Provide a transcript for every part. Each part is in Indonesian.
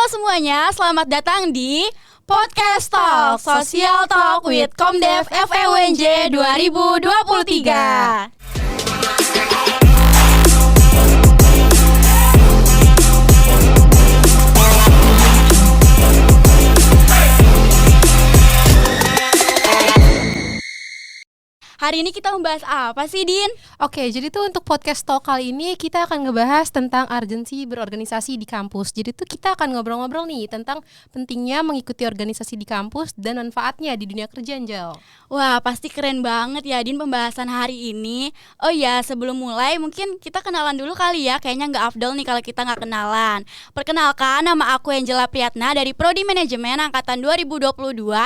semuanya, selamat datang di Podcast Talk, Social Talk with Komdev FEUNJ 2023. Hari ini kita membahas apa sih, Din? Oke, jadi tuh untuk podcast talk kali ini kita akan ngebahas tentang urgensi berorganisasi di kampus. Jadi tuh kita akan ngobrol-ngobrol nih tentang pentingnya mengikuti organisasi di kampus dan manfaatnya di dunia kerja, Anjel. Wah, pasti keren banget ya, Din, pembahasan hari ini. Oh ya, sebelum mulai mungkin kita kenalan dulu kali ya. Kayaknya nggak afdol nih kalau kita nggak kenalan. Perkenalkan, nama aku Angela Priyatna dari Prodi Manajemen Angkatan 2022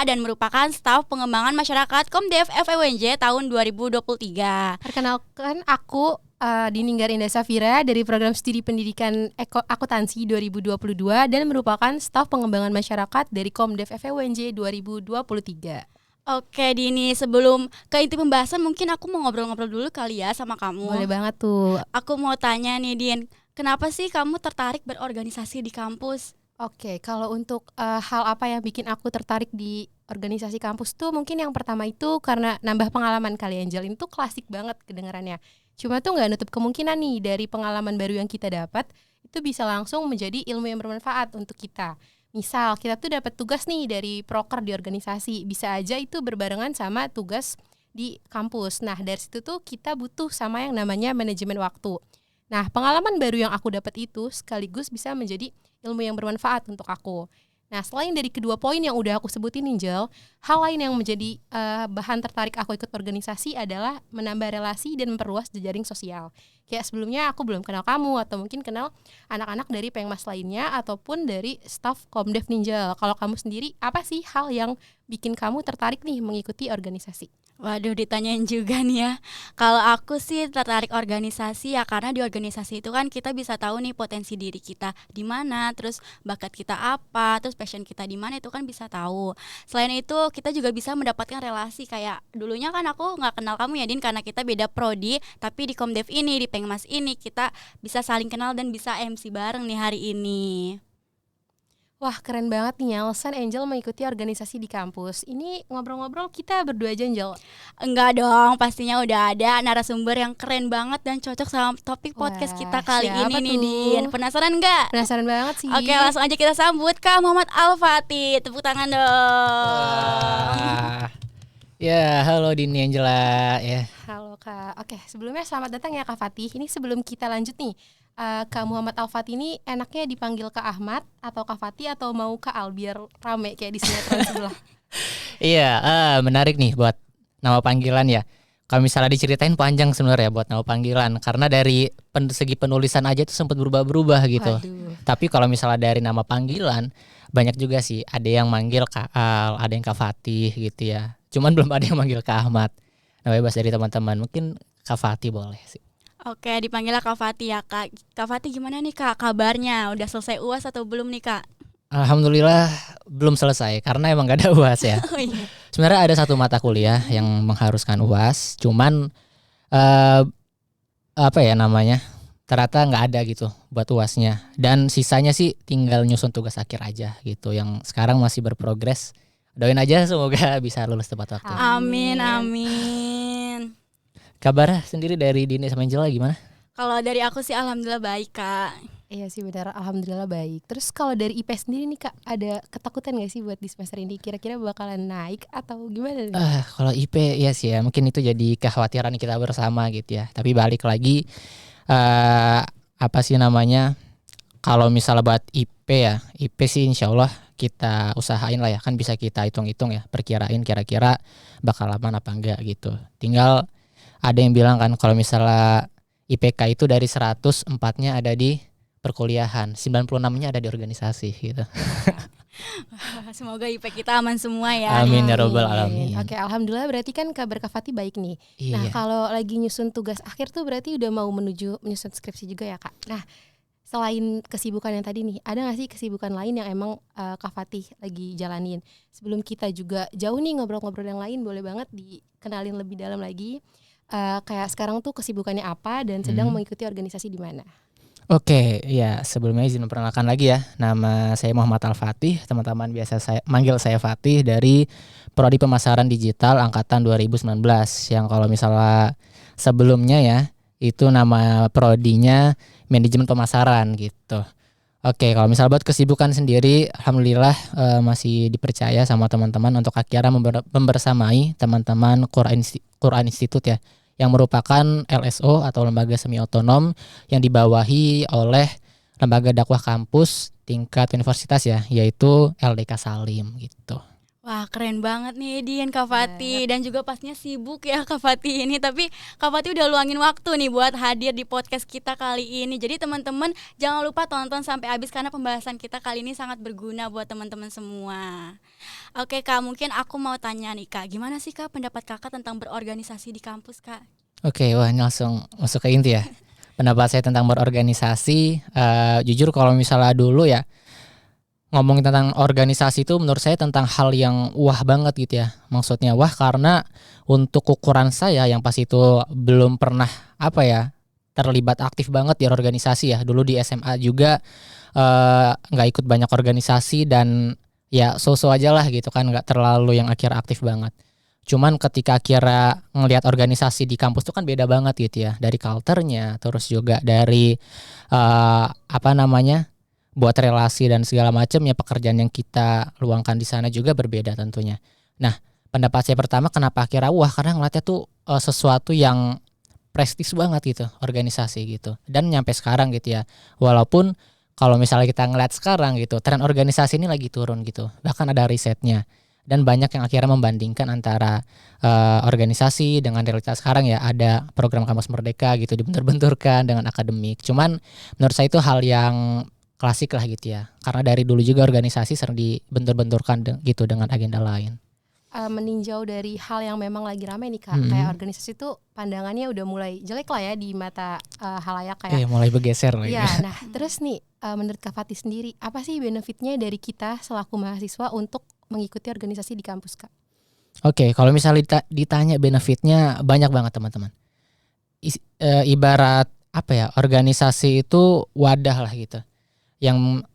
dan merupakan staf pengembangan masyarakat Komdev FEUNJ tahun 2023. Perkenalkan, aku Dininggar Indah Safira dari Program Studi Pendidikan Akuntansi 2022 dan merupakan staf pengembangan masyarakat dari Komdev FEUNJ 2023. Oke, Dini, sebelum ke inti pembahasan mungkin aku mau ngobrol-ngobrol dulu kali ya sama kamu. Boleh banget tuh. Aku mau tanya nih, Din, kenapa sih kamu tertarik berorganisasi di kampus? Oke, kalau untuk hal apa yang bikin aku tertarik di organisasi kampus tuh mungkin yang pertama itu karena nambah pengalaman kali, Angel. Itu klasik banget kedengarannya. Cuma tuh nggak nutup kemungkinan nih dari pengalaman baru yang kita dapat itu bisa langsung menjadi ilmu yang bermanfaat untuk kita. Misal kita tuh dapat tugas nih dari proker di organisasi, bisa aja itu berbarengan sama tugas di kampus. Nah, dari situ tuh kita butuh sama yang namanya manajemen waktu. Nah, pengalaman baru yang aku dapat itu sekaligus bisa menjadi ilmu yang bermanfaat untuk aku. Nah, selain dari kedua poin yang udah aku sebutin, Ninjal, hal lain yang menjadi bahan tertarik aku ikut organisasi adalah menambah relasi dan memperluas jejaring sosial. Kayak sebelumnya aku belum kenal kamu atau mungkin kenal anak-anak dari Pengmas lainnya ataupun dari staf Komdev, Ninjal. Kalau kamu sendiri, apa sih hal yang bikin kamu tertarik nih mengikuti organisasi? Waduh, ditanyain juga nih ya. Kalau aku sih tertarik organisasi ya karena di organisasi itu kan kita bisa tahu nih potensi diri kita di mana, terus bakat kita apa, terus passion kita di mana, itu kan bisa tahu. Selain itu kita juga bisa mendapatkan relasi, kayak dulunya kan aku nggak kenal kamu ya, Din, karena kita beda prodi, tapi di Komdev ini, di Pengmas ini kita bisa saling kenal dan bisa MC bareng nih hari ini. Wah, keren banget nih alasan Angel mengikuti organisasi di kampus. Ini ngobrol-ngobrol kita berdua aja, Angel? Enggak dong, pastinya udah ada narasumber yang keren banget dan cocok sama topik podcast kita kali ini nih, Din. Penasaran nggak? Penasaran banget sih. Oke, langsung aja kita sambut Kak Muhammad Al-Fatih. Tepuk tangan dong. Ya, halo Dini, Angela ya. Halo Kak. Oke, sebelumnya selamat datang ya Kak Fatih. Ini sebelum kita lanjut nih, Kak Muhammad Al-Fatih ini enaknya dipanggil Kak Ahmad atau Kak Fatih atau mau Kak Al biar rame kayak di sinetron sebelah? Iya, menarik nih buat nama panggilan ya. Kalau misalnya diceritain panjang sebenarnya buat nama panggilan, karena dari segi penulisan aja tuh sempat berubah-berubah gitu. Waduh. Tapi kalau misalnya dari nama panggilan banyak juga sih. Ada yang manggil Kak Al, ada yang Kak Fatih gitu ya. Cuman belum ada yang manggil Kak Ahmad. Nah, bebas dari teman-teman. Mungkin Kak Fatih boleh sih. Oke, dipanggilnya Kak Fatih ya, Kak. Kak Fatih, gimana nih Kak kabarnya? Udah selesai UAS atau belum nih, Kak? Alhamdulillah belum selesai karena emang gak ada UAS ya. Oh iya. Sebenarnya ada satu mata kuliah yang mengharuskan UAS, cuman apa ya namanya, ternyata nggak ada gitu buat UASnya. Dan sisanya sih tinggal nyusun tugas akhir aja gitu, yang sekarang masih berprogres. Doain aja semoga bisa lulus tepat waktu. Amin, amin. Kabar sendiri dari Dini sama Angela gimana? Kalau dari aku sih alhamdulillah baik, Kak. Iya sih benar, alhamdulillah baik. Terus kalau dari IP sendiri nih Kak, ada ketakutan gak sih buat di semester ini? Kira-kira bakalan naik atau gimana nih? Kalau IP ya sih ya, mungkin itu jadi kekhawatiran kita bersama gitu ya. Tapi balik lagi, apa sih namanya, kalau misalnya buat IP ya, IP sih insya Allah kita usahain lah ya. Kan bisa kita hitung-hitung ya, perkirain kira-kira bakal aman apa enggak gitu. Tinggal ada yang bilang kan kalau misalnya IPK itu dari 100, 4-nya ada di perkuliahan, 96-nya ada di organisasi gitu. Semoga IP kita aman semua ya. Amin ya robbal alamin. Oke, alhamdulillah berarti kan kabar Kak Fatih baik nih. Iya. Nah, kalau lagi nyusun tugas akhir tuh berarti udah mau menuju menyusun skripsi juga ya Kak. Nah, selain kesibukan yang tadi nih, ada gak sih kesibukan lain yang emang Kak Fatih lagi jalanin? Sebelum kita juga jauh nih ngobrol-ngobrol yang lain, boleh banget dikenalin lebih dalam lagi. Kayak sekarang tuh kesibukannya apa dan sedang mengikuti organisasi di mana? Oke, ya sebelumnya izin memperkenalkan lagi ya. Nama saya Muhammad Al-Fatih, teman-teman biasa saya manggil saya Fatih dari Prodi Pemasaran Digital angkatan 2019. Yang kalau misalnya sebelumnya ya, itu nama prodinya Manajemen Pemasaran gitu. Oke, kalau misal buat kesibukan sendiri, alhamdulillah masih dipercaya sama teman-teman untuk akhirnya membersamai teman-teman Quran Institute ya, yang merupakan LSO atau lembaga semi otonom yang dibawahi oleh lembaga dakwah kampus tingkat universitas ya, yaitu LDK Salim gitu. Wah, keren banget nih Dian, Kak Fatih, dan juga pastinya sibuk ya Kak Fatih ini. Tapi Kak Fatih udah luangin waktu nih buat hadir di podcast kita kali ini. Jadi teman-teman jangan lupa tonton sampai habis karena pembahasan kita kali ini sangat berguna buat teman-teman semua. Oke Kak, mungkin aku mau tanya nih Kak, gimana sih Kak pendapat Kakak tentang berorganisasi di kampus Kak? Oke, wah ini langsung masuk ke inti ya. Pendapat saya tentang berorganisasi, jujur kalau misalnya dulu ya, ngomongin tentang organisasi itu menurut saya tentang hal yang wah banget gitu ya. Maksudnya wah karena untuk ukuran saya yang pas itu belum pernah terlibat aktif banget di organisasi ya. Dulu di SMA juga nggak ikut banyak organisasi dan ya so-so aja lah gitu kan, nggak terlalu yang akhirnya aktif banget. Cuman ketika akhirnya ngelihat organisasi di kampus tuh kan beda banget gitu ya, dari culture-nya, terus juga dari buat relasi dan segala macam ya, pekerjaan yang kita luangkan di sana juga berbeda tentunya. Nah, pendapat saya pertama kenapa akhirnya wah karena ngeliatnya tuh sesuatu yang prestis banget gitu organisasi gitu, dan nyampe sekarang gitu ya, walaupun kalau misalnya kita ngeliat sekarang gitu tren organisasi ini lagi turun gitu, bahkan ada risetnya dan banyak yang akhirnya membandingkan antara organisasi dengan realitas sekarang ya, ada program kampus merdeka gitu dibentur-benturkan dengan akademik. Cuman menurut saya itu hal yang klasik lah gitu ya, karena dari dulu juga organisasi sering dibentur-benturkan gitu dengan agenda lain. Meninjau dari hal yang memang lagi ramai nih Kak, kayak organisasi itu pandangannya udah mulai jelek lah ya di mata halayak kayak. Mulai bergeser lah Iya, ya. nah terus nih menurut Kak Fatih sendiri apa sih benefitnya dari kita selaku mahasiswa untuk mengikuti organisasi di kampus Kak? Oke, kalau misalnya ditanya benefitnya banyak banget teman-teman. Ibarat organisasi itu wadah lah gitu, yang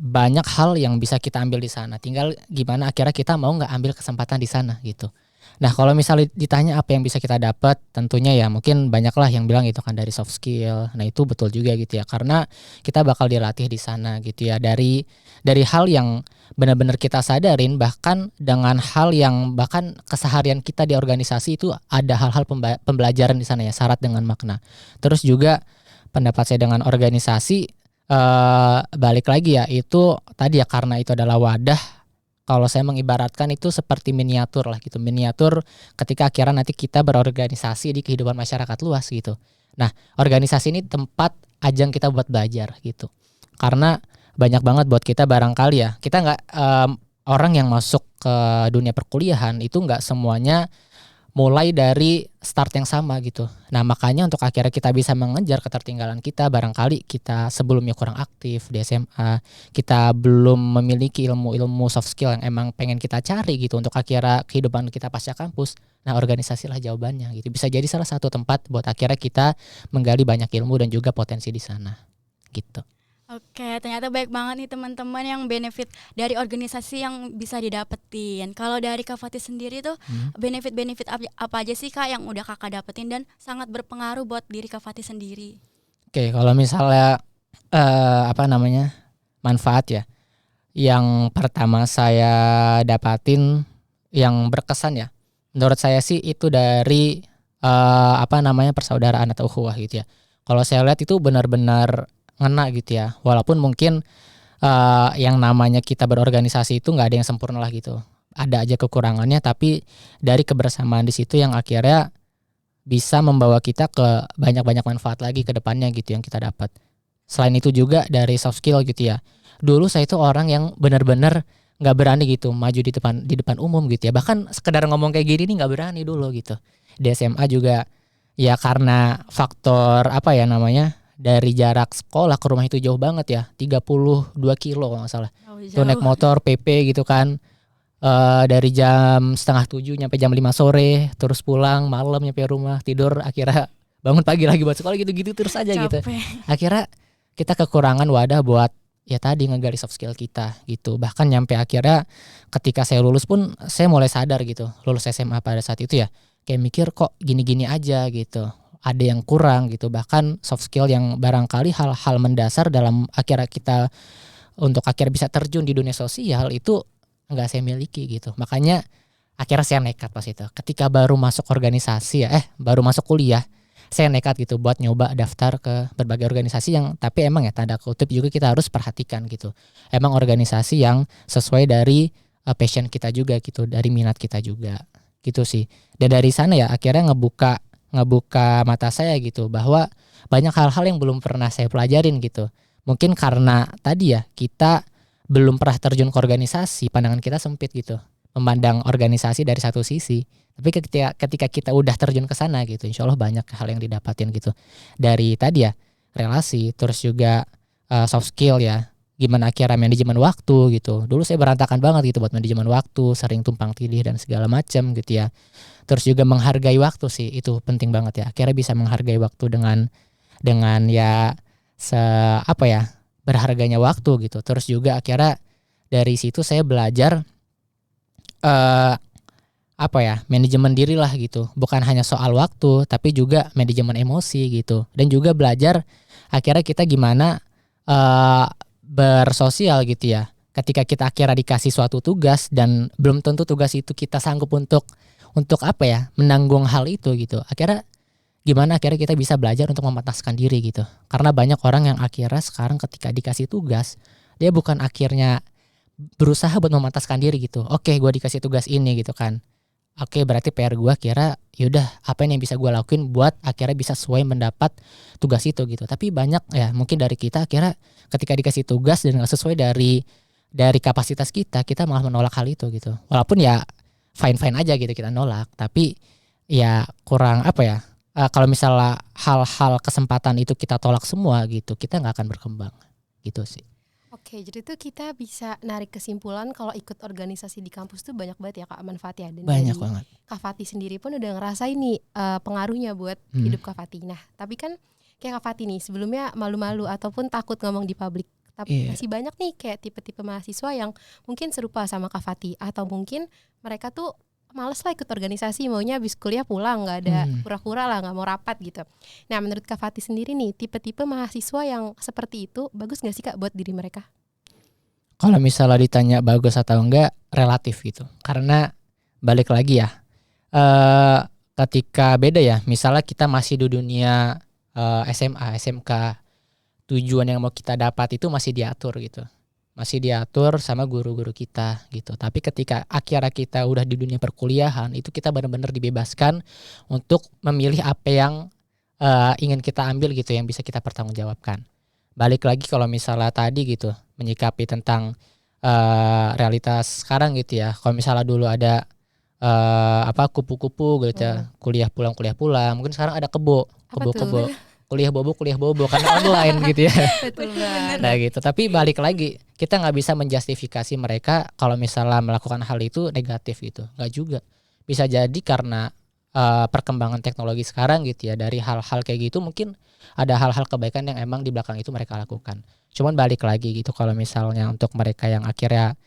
banyak hal yang bisa kita ambil di sana. Tinggal gimana akhirnya kita mau nggak ambil kesempatan di sana gitu. Nah, kalau misalnya ditanya apa yang bisa kita dapat, tentunya ya mungkin banyaklah yang bilang itu kan dari soft skill. Nah, itu betul juga gitu ya, karena kita bakal dilatih di sana gitu ya, dari hal yang benar-benar kita sadarin, bahkan dengan hal yang bahkan keseharian kita di organisasi itu ada hal-hal pembelajaran di sana ya, syarat dengan makna. Terus juga pendapat saya dengan organisasi, balik lagi ya, itu tadi ya, karena itu adalah wadah. Kalau saya mengibaratkan itu seperti miniatur lah gitu, miniatur ketika akhirnya nanti kita berorganisasi di kehidupan masyarakat luas gitu. Nah, organisasi ini tempat ajang kita buat belajar gitu, karena banyak banget buat kita barangkali ya, kita nggak orang yang masuk ke dunia perkuliahan itu nggak semuanya mulai dari start yang sama gitu. Nah, makanya untuk akhirnya kita bisa mengejar ketertinggalan kita, barangkali kita sebelumnya kurang aktif di SMA, kita belum memiliki ilmu soft skill yang emang pengen kita cari gitu untuk akhirnya kehidupan kita pasca kampus. Nah, organisasi lah jawabannya gitu. Bisa jadi salah satu tempat buat akhirnya kita menggali banyak ilmu dan juga potensi di sana gitu. Oke, ternyata baik banget nih teman-teman yang benefit dari organisasi yang bisa didapetin. Kalau dari Kak Fatih sendiri tuh benefit-benefit apa aja sih Kak yang udah Kakak dapetin dan sangat berpengaruh buat diri Kak Fatih sendiri? Oke, kalau misalnya manfaat ya, yang pertama saya dapatin yang berkesan ya, menurut saya sih itu dari persaudaraan atau ukhuwah gitu ya. Kalau saya lihat itu benar-benar ngena gitu ya, walaupun mungkin yang namanya kita berorganisasi itu nggak ada yang sempurna lah gitu, ada aja kekurangannya, tapi dari kebersamaan di situ yang akhirnya bisa membawa kita ke banyak manfaat lagi ke depannya gitu yang kita dapat. Selain itu juga dari soft skill gitu ya, dulu saya itu orang yang benar-benar nggak berani gitu maju di depan umum gitu ya, bahkan sekedar ngomong kayak gini nih nggak berani dulu gitu. Di SMA juga ya, karena faktor dari jarak sekolah ke rumah itu jauh banget ya, 32 kilo kalau nggak salah. Tuh naik motor PP gitu kan, dari jam 6:30 nyampe jam 5 sore, terus pulang malam nyampe rumah, tidur akhirnya bangun pagi lagi buat sekolah gitu-gitu terus aja gitu. Capek. Akhirnya kita kekurangan wadah buat ya tadi ngegali soft skill kita gitu. Bahkan nyampe akhirnya ketika saya lulus pun saya mulai sadar gitu. Lulus SMA pada saat itu ya kayak mikir kok gini-gini aja gitu. Ada yang kurang gitu. Bahkan soft skill yang barangkali hal-hal mendasar dalam akhirnya kita untuk akhirnya bisa terjun di dunia sosial itu nggak saya miliki gitu. Makanya akhirnya saya nekat pas itu. Ketika baru masuk organisasi baru masuk kuliah, saya nekat gitu buat nyoba daftar ke berbagai organisasi yang tapi emang ya tanda kutip juga kita harus perhatikan gitu. Emang organisasi yang sesuai dari passion kita juga gitu, dari minat kita juga gitu sih. Dan dari sana ya akhirnya ngebuka mata saya gitu bahwa banyak hal-hal yang belum pernah saya pelajarin gitu. Mungkin karena tadi ya kita belum pernah terjun ke organisasi, pandangan kita sempit gitu. Memandang organisasi dari satu sisi. Tapi ketika kita udah terjun ke sana gitu, insya Allah banyak hal yang didapatin gitu. Dari tadi ya relasi, terus juga soft skill ya. Gimana akhirnya manajemen waktu gitu. Dulu saya berantakan banget gitu buat manajemen waktu, sering tumpang tindih dan segala macam gitu ya. Terus juga menghargai waktu sih, itu penting banget ya. Akhirnya bisa menghargai waktu dengan ya berharganya waktu gitu. Terus juga akhirnya dari situ saya belajar manajemen diri lah gitu. Bukan hanya soal waktu tapi juga manajemen emosi gitu. Dan juga belajar akhirnya kita gimana bersosial gitu ya. Ketika kita akhirnya dikasih suatu tugas dan belum tentu tugas itu kita sanggup untuk menanggung hal itu gitu. Akhirnya gimana akhirnya kita bisa belajar untuk memantaskan diri gitu. Karena banyak orang yang akhirnya sekarang ketika dikasih tugas dia bukan akhirnya berusaha buat memantaskan diri gitu. Oke, gue dikasih tugas ini gitu kan. Oke, berarti PR gue kira yaudah apa yang bisa gue lakuin buat akhirnya bisa sesuai mendapat tugas itu gitu. Tapi banyak ya mungkin dari kita akhirnya ketika dikasih tugas dan gak sesuai dari kapasitas kita malah menolak hal itu gitu. Walaupun ya fine-fine aja gitu kita nolak. Tapi ya kurang kalau misalnya hal-hal kesempatan itu kita tolak semua gitu, kita gak akan berkembang gitu sih. Oke, jadi tuh kita bisa narik kesimpulan kalau ikut organisasi di kampus tuh banyak banget ya Kak manfaatnya. Dan Banyak dari banget. Kak Fati sendiri pun udah ngerasain nih pengaruhnya buat hidup Kak Fati. Nah, tapi kan kayak Kak Fati nih sebelumnya malu-malu ataupun takut ngomong di publik. Tapi masih banyak nih kayak tipe-tipe mahasiswa yang mungkin serupa sama Kak Fati. Atau mungkin mereka tuh males lah ikut organisasi, maunya habis kuliah pulang, gak ada kura-kura lah, gak mau rapat gitu. Nah menurut Kak Fati sendiri nih, tipe-tipe mahasiswa yang seperti itu bagus gak sih Kak buat diri mereka? Kalau misalnya ditanya bagus atau enggak, relatif gitu. Karena balik lagi ya, ketika beda ya, misalnya kita masih di dunia SMA, SMK, tujuan yang mau kita dapat itu masih diatur gitu. Masih diatur sama guru-guru kita gitu. Tapi ketika akhirnya kita udah di dunia perkuliahan, itu kita benar-benar dibebaskan untuk memilih apa yang ingin kita ambil gitu, yang bisa kita pertanggungjawabkan. Balik lagi kalau misalnya tadi gitu, menyikapi tentang realitas sekarang gitu ya. Kalau misalnya dulu ada kupu-kupu gitu ya, kuliah pulang, mungkin sekarang ada kebo. Kuliah bobo karena online gitu ya. Betul banget. Nah gitu. Tapi balik lagi, kita nggak bisa menjustifikasi mereka kalau misalnya melakukan hal itu negatif gitu. Nggak juga. Bisa jadi karena perkembangan teknologi sekarang gitu ya, dari hal-hal kayak gitu mungkin ada hal-hal kebaikan yang emang di belakang itu mereka lakukan. Cuman balik lagi gitu, kalau misalnya untuk mereka yang akhirnya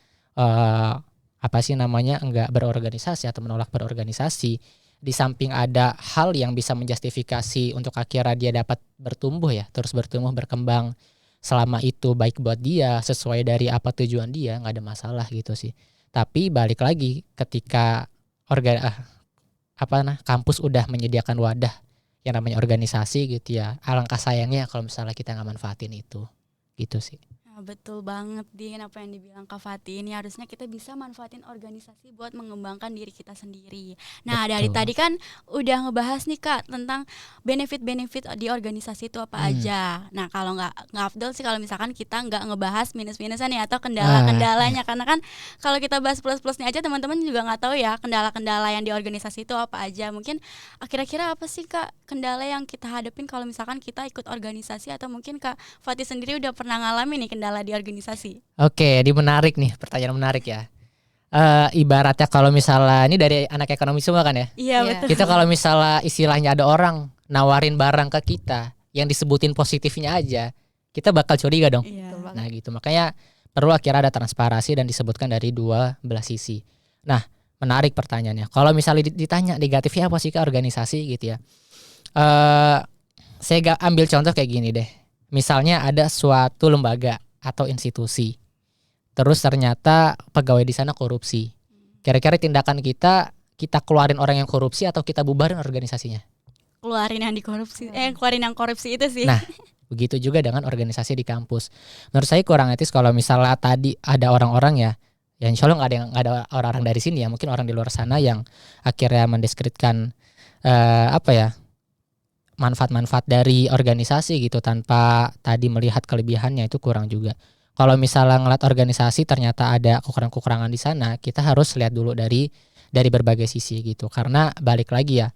enggak berorganisasi atau menolak berorganisasi, di samping ada hal yang bisa menjustifikasi untuk akhirnya dia dapat bertumbuh ya, terus bertumbuh berkembang, selama itu baik buat dia, sesuai dari apa tujuan dia, nggak ada masalah gitu sih. Tapi balik lagi ketika kampus udah menyediakan wadah yang namanya organisasi gitu ya, alangkah sayangnya kalau misalnya kita nggak manfaatin itu gitu sih. Betul banget Din, apa yang dibilang Kak Fati ini harusnya kita bisa manfaatin organisasi buat mengembangkan diri kita sendiri. Nah, Betul. dari tadi kan udah ngebahas nih Kak tentang benefit-benefit di organisasi itu apa aja. Nah, kalau nggak afdol sih kalau misalkan kita nggak ngebahas minus-minusan ya atau kendala-kendalanya, karena kan kalau kita bahas plus-plusnya aja teman-teman juga nggak tahu ya kendala-kendala yang di organisasi itu apa aja. Mungkin kira-kira apa sih Kak kendala yang kita hadapin kalau misalkan kita ikut organisasi, atau mungkin Kak Fati sendiri udah pernah ngalamin nih kendala di organisasi? Oke, ini menarik nih, pertanyaan menarik ya. Ibaratnya kalau misalnya ini dari anak ekonomi semua kan ya. Iya betul. Kita kalau misalnya istilahnya ada orang nawarin barang ke kita yang disebutin positifnya aja, kita bakal curiga dong. Iya. Betul banget. Nah gitu, makanya perlu akhirnya ada transparansi dan disebutkan dari dua belah sisi. Nah menarik pertanyaannya, kalau misalnya ditanya negatifnya apa sih ke organisasi gitu ya, saya ambil contoh kayak gini deh. Misalnya ada suatu lembaga atau institusi, terus ternyata pegawai di sana korupsi. Kira-kira tindakan kita keluarin orang yang korupsi atau kita bubarin organisasinya? Keluarin yang dikorupsi, keluarin yang korupsi itu sih. Nah, begitu juga dengan organisasi di kampus. Menurut saya kurang etis kalau misalnya tadi ada orang-orang ya insya Allah nggak ada orang-orang dari sini ya, mungkin orang di luar sana yang akhirnya mendiskreditkan manfaat-manfaat dari organisasi gitu tanpa tadi melihat kelebihannya, itu kurang juga. Kalau misalnya ngeliat organisasi ternyata ada kekurangan-kekurangan di sana, kita harus lihat dulu dari berbagai sisi gitu. Karena balik lagi ya,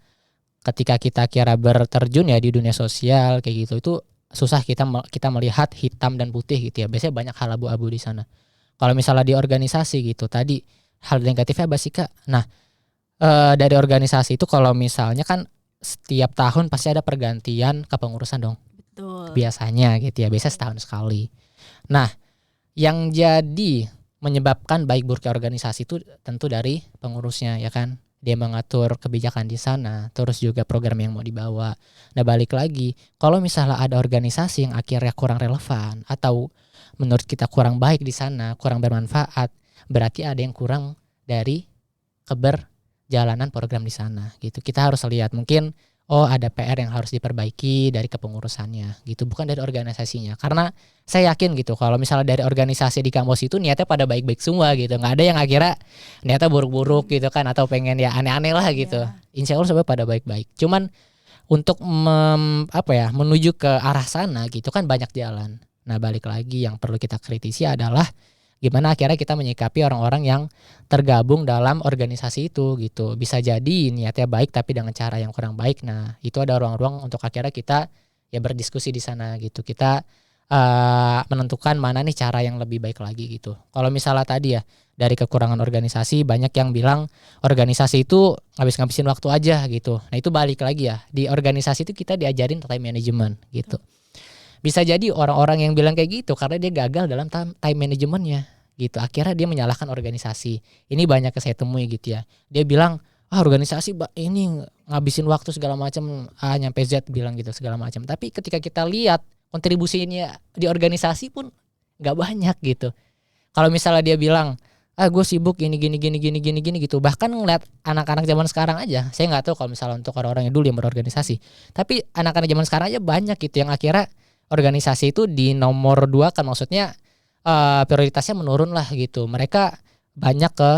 ketika kita kira berterjun ya di dunia sosial kayak gitu, itu susah kita melihat hitam dan putih gitu ya. Biasanya banyak hal abu-abu di sana. Kalau misalnya di organisasi gitu tadi, hal negatifnya apa sih Kak? Nah, dari organisasi itu kalau misalnya kan setiap tahun pasti ada pergantian kepengurusan dong. Betul. Biasanya gitu ya, biasa setahun sekali. Nah, yang jadi menyebabkan baik buruknya organisasi itu tentu dari pengurusnya ya kan. Dia mengatur kebijakan di sana, terus juga program yang mau dibawa. Nah, balik lagi, kalau misalnya ada organisasi yang akhirnya kurang relevan atau menurut kita kurang baik di sana, kurang bermanfaat, berarti ada yang kurang dari keberjalanan program di sana gitu. Kita harus lihat mungkin ada PR yang harus diperbaiki dari kepengurusannya gitu, bukan dari organisasinya. Karena saya yakin gitu kalau misalnya dari organisasi di kampus itu niatnya pada baik-baik semua gitu, nggak ada yang akhirnya niatnya buruk-buruk gitu kan, atau pengen ya aneh-aneh lah gitu. Insya Allah semua pada baik-baik. Cuman untuk menuju ke arah sana gitu kan banyak jalan. Nah balik lagi yang perlu kita kritisi adalah gimana akhirnya kita menyikapi orang-orang yang tergabung dalam organisasi itu gitu. Bisa jadi niatnya baik tapi dengan cara yang kurang baik. Nah itu ada ruang-ruang untuk akhirnya kita ya berdiskusi di sana gitu. Kita menentukan mana nih cara yang lebih baik lagi gitu. Kalau misalnya tadi ya dari kekurangan organisasi, banyak yang bilang organisasi itu ngabis-ngabisin waktu aja gitu. Nah itu balik lagi ya, di organisasi itu kita diajarin time management gitu. Bisa jadi orang-orang yang bilang kayak gitu karena dia gagal dalam time managementnya gitu. Akhirnya dia menyalahkan organisasi. Ini banyak yang saya temui gitu ya. Dia bilang organisasi ini ngabisin waktu segala macam, nyampe Z bilang gitu segala macam. Tapi ketika kita lihat kontribusinya di organisasi pun nggak banyak gitu. Kalau misalnya dia bilang gue sibuk gini gitu. Bahkan ngeliat anak-anak zaman sekarang aja, saya nggak tahu kalau misalnya untuk orang-orang yang dulu yang berorganisasi. Tapi anak-anak zaman sekarang aja banyak gitu yang akhirnya organisasi itu di nomor 2 kan, maksudnya prioritasnya menurun lah gitu. Mereka banyak ke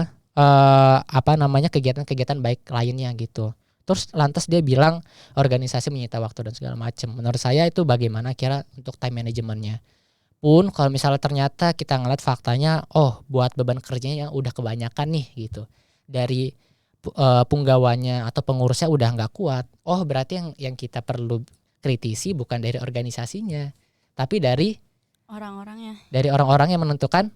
kegiatan-kegiatan baik lainnya gitu. Terus lantas dia bilang organisasi menyita waktu dan segala macam. Menurut saya itu bagaimana kira untuk time manajemennya. Pun kalau misalnya ternyata kita ngeliat faktanya, buat beban kerjanya yang udah kebanyakan nih gitu. Dari punggawanya atau pengurusnya udah nggak kuat. Berarti yang kita perlu kritisi bukan dari organisasinya, tapi dari orang-orangnya. Dari orang-orang yang menentukan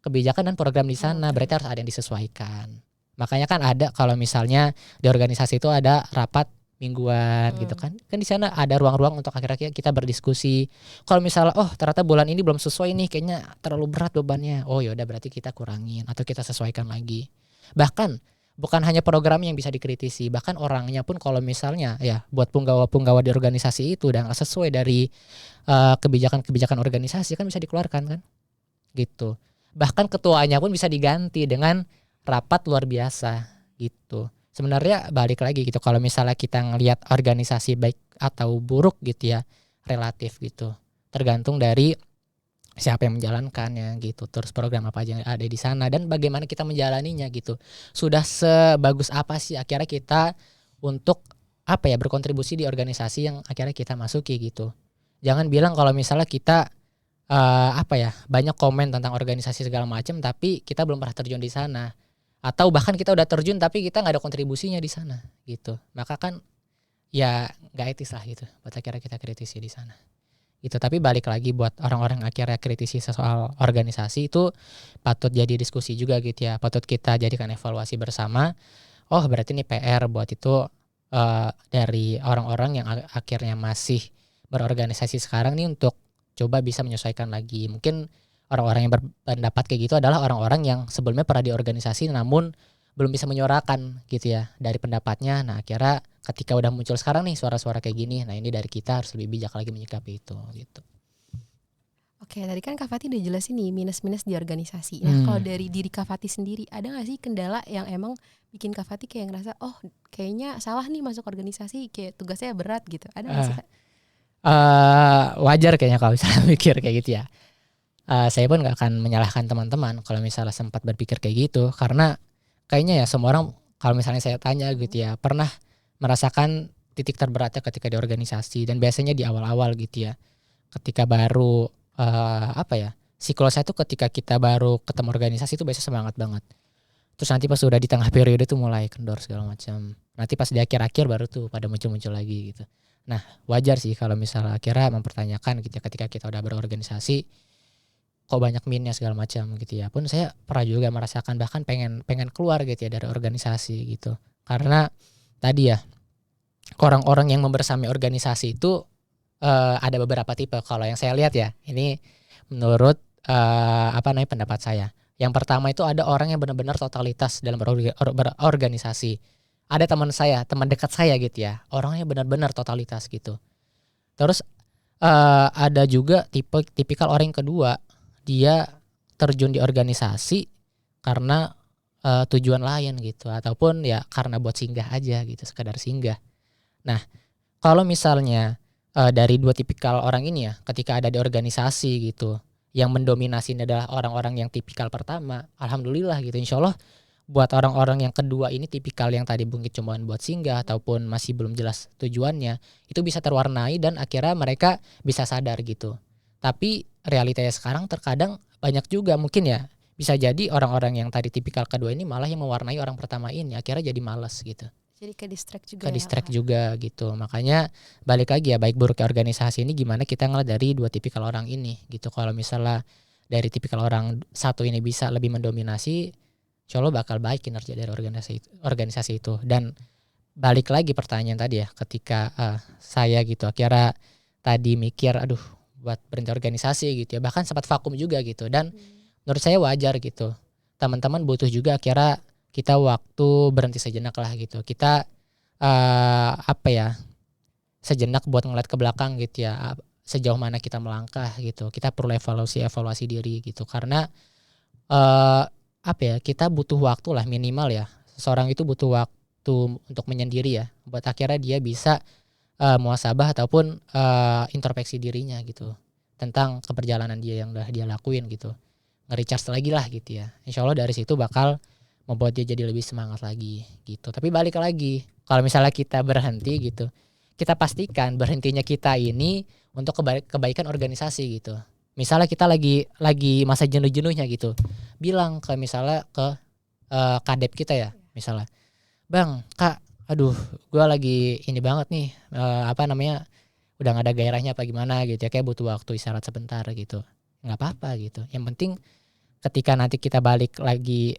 kebijakan dan program di sana. Berarti harus ada yang disesuaikan. Makanya kan ada kalau misalnya di organisasi itu ada rapat mingguan gitu kan. Kan di sana ada ruang-ruang untuk akhirnya kita berdiskusi. Kalau misalnya ternyata bulan ini belum sesuai nih, kayaknya terlalu berat bebannya. Yaudah berarti kita kurangin atau kita sesuaikan lagi. Bahkan bukan hanya program yang bisa dikritisi, bahkan orangnya pun kalau misalnya ya buat punggawa-punggawa di organisasi itu udah nggak sesuai dari kebijakan organisasi kan bisa dikeluarkan kan gitu. Bahkan ketuanya pun bisa diganti dengan rapat luar biasa gitu. Sebenarnya balik lagi gitu, kalau misalnya kita ngelihat organisasi baik atau buruk gitu ya relatif gitu, tergantung dari siapa yang menjalankannya gitu, terus program apa aja yang ada di sana dan bagaimana kita menjalaninya gitu. Sudah sebagus apa sih akhirnya kita untuk berkontribusi di organisasi yang akhirnya kita masuki gitu. Jangan bilang kalau misalnya kita banyak komen tentang organisasi segala macam tapi kita belum pernah terjun di sana, atau bahkan kita udah terjun tapi kita nggak ada kontribusinya di sana gitu. Maka kan ya nggak etis lah gitu buat akhirnya kita kritisi di sana. Gitu. Tapi balik lagi buat orang-orang akhirnya kritisi soal organisasi itu patut jadi diskusi juga gitu ya. Patut kita jadikan evaluasi bersama. Berarti ini PR buat itu dari orang-orang yang akhirnya masih berorganisasi sekarang nih untuk coba bisa menyesuaikan lagi. Mungkin orang-orang yang berpendapat kayak gitu adalah orang-orang yang sebelumnya pernah di organisasi namun belum bisa menyuarakan gitu ya dari pendapatnya. Nah akhirnya ketika udah muncul sekarang nih suara-suara kayak gini, nah ini dari kita harus lebih bijak lagi menyikapi itu gitu. Oke, tadi kan Kak Fatih udah jelasin nih minus-minus di organisasi. Nah, kalau dari diri Kak Fatih sendiri, ada gak sih kendala yang emang bikin Kak Fatih kayak ngerasa, oh kayaknya salah nih masuk organisasi, kayak tugasnya berat gitu. Ada gak sih Kak? Wajar kayaknya kalau misalnya mikir kayak gitu ya. Saya pun gak akan menyalahkan teman-teman kalau misalnya sempat berpikir kayak gitu. Karena kayaknya ya semua orang kalau misalnya saya tanya gitu ya, pernah merasakan titik terberatnya ketika di organisasi. Dan biasanya di awal-awal gitu ya. Ketika baru siklusnya tuh ketika kita baru ketemu organisasi itu biasanya semangat banget. Terus nanti pas udah di tengah periode tuh mulai kendor segala macam. Nanti pas di akhir-akhir baru tuh pada muncul-muncul lagi gitu. Nah wajar sih kalau misalnya akhirnya mempertanyakan gitu ya, ketika kita udah berorganisasi kok banyak minnya segala macam gitu ya. Pun saya pernah juga merasakan bahkan pengen keluar gitu ya dari organisasi gitu. Karena tadi ya orang-orang yang membersamai organisasi itu ada beberapa tipe. Kalau yang saya lihat ya, ini menurut pendapat saya. Yang pertama itu ada orang yang benar-benar totalitas dalam berorganisasi. Ada teman saya, teman dekat saya gitu ya, orangnya benar-benar totalitas gitu. Terus ada juga tipikal orang yang kedua, dia terjun di organisasi karena tujuan lain gitu, ataupun ya karena buat singgah aja gitu, sekadar singgah. Nah, kalau misalnya dari dua tipikal orang ini ya, ketika ada di organisasi gitu, yang mendominasi adalah orang-orang yang tipikal pertama, alhamdulillah gitu, insya Allah buat orang-orang yang kedua ini tipikal yang tadi mungkin cuma buat singgah ataupun masih belum jelas tujuannya, itu bisa terwarnai dan akhirnya mereka bisa sadar gitu. Tapi realitanya sekarang terkadang banyak juga mungkin ya, bisa jadi orang-orang yang tadi tipikal kedua ini malah yang mewarnai orang pertama ini, akhirnya jadi malas gitu. Jadi ke distract juga Ke distract juga gitu. Makanya balik lagi ya, baik buruknya organisasi ini gimana kita ngeliat dari dua tipikal orang ini gitu. Kalau misalnya dari tipikal orang satu ini bisa lebih mendominasi, insya Allah bakal baik kinerja dari organisasi itu. Dan balik lagi pertanyaan tadi ya, ketika saya gitu akhirnya tadi mikir aduh buat berhenti organisasi gitu ya, bahkan sempat vakum juga gitu. Dan menurut saya wajar gitu, teman-teman butuh juga akhirnya kita waktu berhenti sejenak lah gitu. Kita sejenak buat ngeliat ke belakang gitu ya, sejauh mana kita melangkah gitu. Kita perlu evaluasi diri gitu. Karena kita butuh waktu lah minimal ya. Seseorang itu butuh waktu untuk menyendiri ya, buat akhirnya dia bisa muhasabah ataupun introspeksi dirinya gitu tentang keperjalanan dia yang udah dia lakuin gitu. Nge-recharge lagi lah gitu ya. Insya Allah dari situ bakal membuat dia jadi lebih semangat lagi gitu. Tapi balik lagi, kalau misalnya kita berhenti gitu, kita pastikan berhentinya kita ini untuk kebaikan organisasi gitu. Misalnya kita lagi masa jenuh-jenuhnya gitu, bilang ke misalnya ke kadep kita ya, misalnya, Bang, Kak, aduh, gue lagi ini banget nih, udah gak ada gairahnya apa gimana gitu ya, kayak butuh waktu istirahat sebentar gitu, nggak apa-apa gitu. Yang penting ketika nanti kita balik lagi,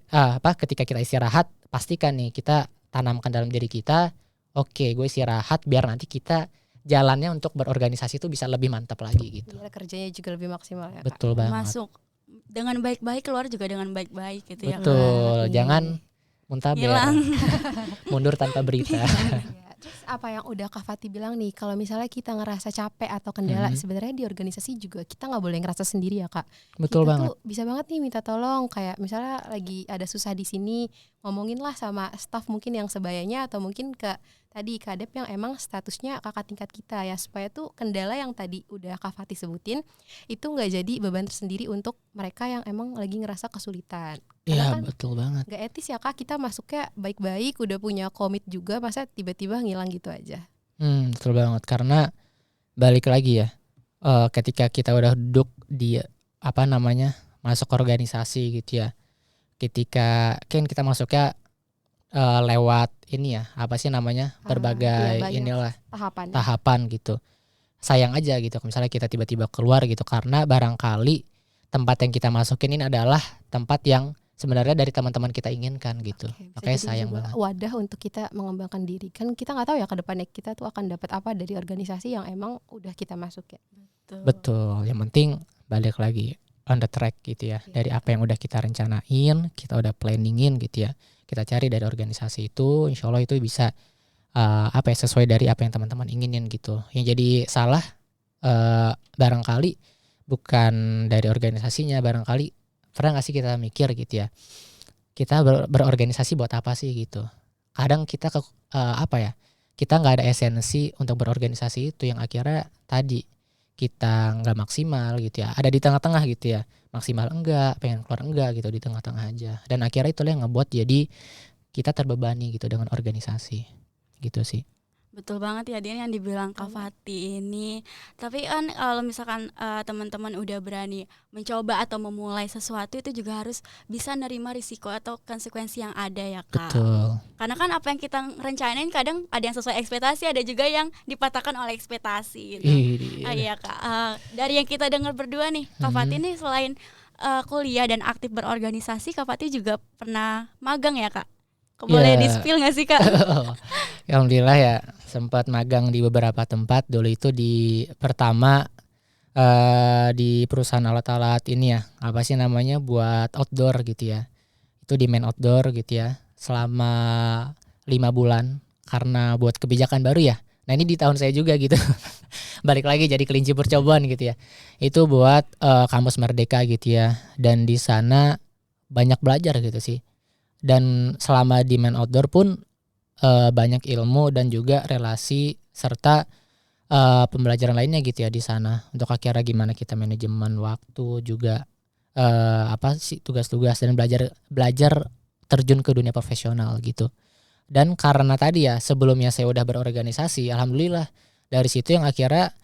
ketika kita istirahat, pastikan nih kita tanamkan dalam diri kita, oke, gue istirahat biar nanti kita jalannya untuk berorganisasi itu bisa lebih mantap lagi gitu. Biar kerjanya juga lebih maksimal ya Kak. Betul banget. Masuk dengan baik-baik, keluar juga dengan baik-baik gitu ya. Betul, jangan muntaber, Hilang. mundur tanpa berita. Terus apa yang udah Kak Fatih bilang nih, kalau misalnya kita ngerasa capek atau kendala, sebenarnya di organisasi juga kita nggak boleh ngerasa sendiri ya Kak. Betul kita banget. Tuh bisa banget nih minta tolong, kayak misalnya lagi ada susah di sini, ngomongin lah sama staff mungkin yang sebayanya, atau mungkin ke tadi kadep yang emang statusnya kakak tingkat kita ya, supaya tuh kendala yang tadi udah Kak Fatih sebutin itu nggak jadi beban tersendiri untuk mereka yang emang lagi ngerasa kesulitan. Iya Kan betul banget. gak etis ya Kak, kita masuknya baik-baik, udah punya komit juga, masa tiba-tiba ngilang gitu aja. Betul banget, karena balik lagi ya, ketika kita udah duduk di masuk organisasi gitu ya, ketika kan kita masuknya lewat ini ya, berbagai inilah tahapan gitu. Sayang aja gitu misalnya kita tiba-tiba keluar gitu, karena barangkali tempat yang kita masukin ini adalah tempat yang sebenarnya dari teman-teman kita inginkan gitu. Oke, bisa Makanya jadi sayang juga banget. wadah untuk kita mengembangkan diri. Kan kita nggak tahu ya ke depannya kita tuh akan dapat apa dari organisasi yang emang udah kita masuk ya. Betul, yang penting balik lagi on the track gitu ya. Iya, Dari apa yang udah kita rencanain, kita udah planningin gitu ya. Kita cari dari organisasi itu, insya Allah itu bisa apa ya, sesuai dari apa yang teman-teman inginin gitu. Yang jadi salah barangkali bukan dari organisasinya, barangkali pernah nggak sih kita mikir gitu ya, kita berorganisasi buat apa sih gitu. Kadang kita apa ya, kita nggak ada esensi untuk berorganisasi itu, yang akhirnya tadi kita nggak maksimal gitu ya, ada di tengah-tengah gitu ya, maksimal enggak, pengen keluar enggak gitu, di tengah-tengah aja, dan akhirnya itulah yang ngebuat jadi kita terbebani gitu dengan organisasi gitu sih. Betul banget ya Dian yang dibilang Kak Fati ini. Tapi kan kalau misalkan teman-teman udah berani mencoba atau memulai sesuatu, itu juga harus bisa nerima risiko atau konsekuensi yang ada ya Kak. Betul. Karena kan apa yang kita rencanain kadang ada yang sesuai ekspektasi, ada juga yang dipatahkan oleh ekspektasi gitu. Iya Kak. Dari yang kita dengar berdua nih, Kak Fati nih selain kuliah dan aktif berorganisasi, Kak Fati juga pernah magang ya Kak? Boleh di-spill gak sih Kak? Alhamdulillah ya, sempat magang di beberapa tempat. Dulu itu di pertama di perusahaan alat-alat ini ya, apa sih namanya, buat outdoor gitu ya. Itu di main outdoor gitu ya, selama 5 bulan karena buat kebijakan baru ya. Nah ini di tahun saya juga gitu. Balik lagi jadi kelinci percobaan gitu ya. Itu buat Kampus Merdeka gitu ya. Dan di sana banyak belajar gitu sih. Dan selama di main outdoor pun banyak ilmu dan juga relasi serta pembelajaran lainnya gitu ya di sana, untuk akhirnya gimana kita manajemen waktu juga, apa sih tugas-tugas, dan belajar terjun ke dunia profesional gitu. Dan karena tadi ya sebelumnya saya udah berorganisasi, alhamdulillah dari situ yang akhirnya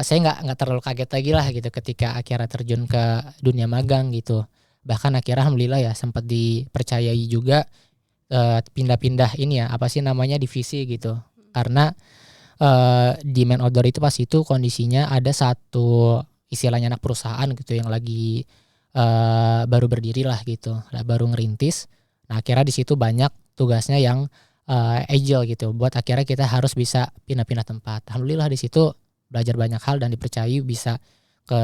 saya nggak terlalu kaget lagi lah gitu ketika akhirnya terjun ke dunia magang gitu. Bahkan akhirnya alhamdulillah ya sempat dipercayai juga pindah-pindah ini ya, apa sih namanya, divisi gitu. Karena di main outdoor itu pas itu kondisinya ada satu istilahnya anak perusahaan gitu yang lagi baru berdiri lah gitu, baru ngerintis. Nah akhirnya di situ banyak tugasnya yang agile gitu, buat akhirnya kita harus bisa pindah-pindah tempat. Alhamdulillah di situ belajar banyak hal dan dipercayai bisa ke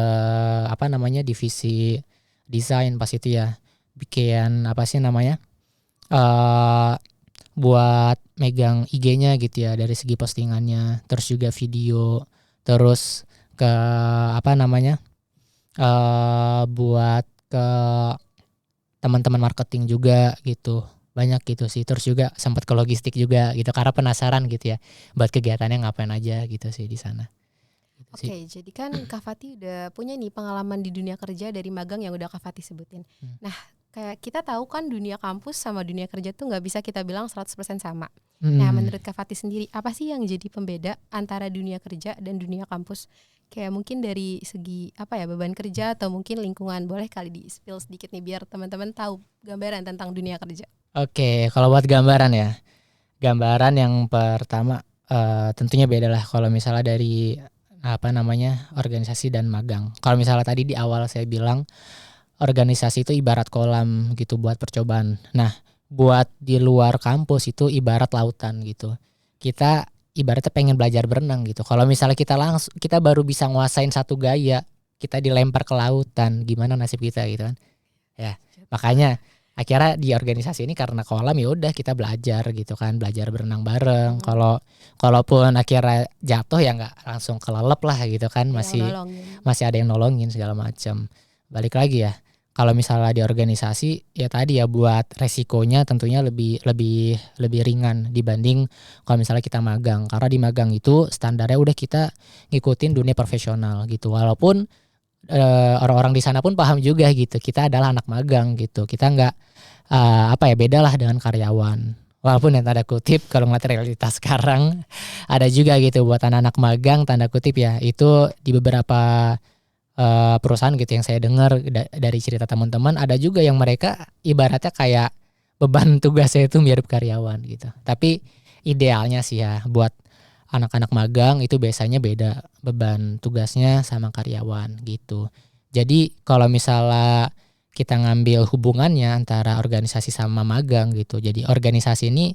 apa namanya, divisi desain pas itu ya, bikin apa sih namanya, buat megang IG-nya gitu ya, dari segi postingannya, terus juga video, terus ke apa namanya, buat ke teman-teman marketing juga gitu, banyak gitu sih. Terus juga sempat ke logistik juga gitu, karena penasaran gitu ya buat kegiatannya ngapain aja gitu sih di sana. Gitu sih. Oke, jadi kan Kak Fati udah punya nih pengalaman di dunia kerja dari magang yang udah Kak Fati sebutin. Nah, kayak kita tahu kan dunia kampus sama dunia kerja tuh nggak bisa kita bilang 100% sama. Nah, menurut Kak Fati sendiri, apa sih yang jadi pembeda antara dunia kerja dan dunia kampus? Kayak mungkin dari segi apa ya, beban kerja atau mungkin lingkungan. Boleh kali di-spill sedikit nih biar teman-teman tahu gambaran tentang dunia kerja. Oke, kalau buat gambaran ya, gambaran yang pertama tentunya beda lah kalau misalnya dari apa namanya, organisasi dan magang. Kalau misalnya tadi di awal saya bilang organisasi itu ibarat kolam gitu buat percobaan. Nah, buat di luar kampus itu ibarat lautan gitu. Kita ibaratnya pengen belajar berenang gitu. Kalau misalnya kita baru bisa nguasain satu gaya, kita dilempar ke lautan, gimana nasib kita gitu kan. Ya, makanya akhirnya di organisasi ini karena kolam ya udah kita belajar gitu kan, belajar berenang bareng. Kalaupun akhirnya jatuh ya nggak langsung kelelep lah gitu kan, masih ada yang nolongin segala macam. Balik lagi ya, kalau misalnya di organisasi ya tadi ya, buat resikonya tentunya lebih ringan dibanding kalau misalnya kita magang, karena di magang itu standarnya udah kita ngikutin dunia profesional gitu. Walaupun orang-orang di sana pun paham juga gitu, kita adalah anak magang gitu, kita nggak apa ya, beda lah dengan karyawan. Walaupun yang tanda kutip kalau ngeliat realitas sekarang ada juga gitu buat anak-anak magang tanda kutip ya, itu di beberapa perusahaan gitu yang saya dengar dari cerita teman-teman, ada juga yang mereka ibaratnya kayak beban tugasnya itu mirip karyawan gitu. Tapi idealnya sih ya buat anak-anak magang itu biasanya beda beban tugasnya sama karyawan gitu. Jadi kalau misalnya kita ngambil hubungannya antara organisasi sama magang gitu. Jadi organisasi ini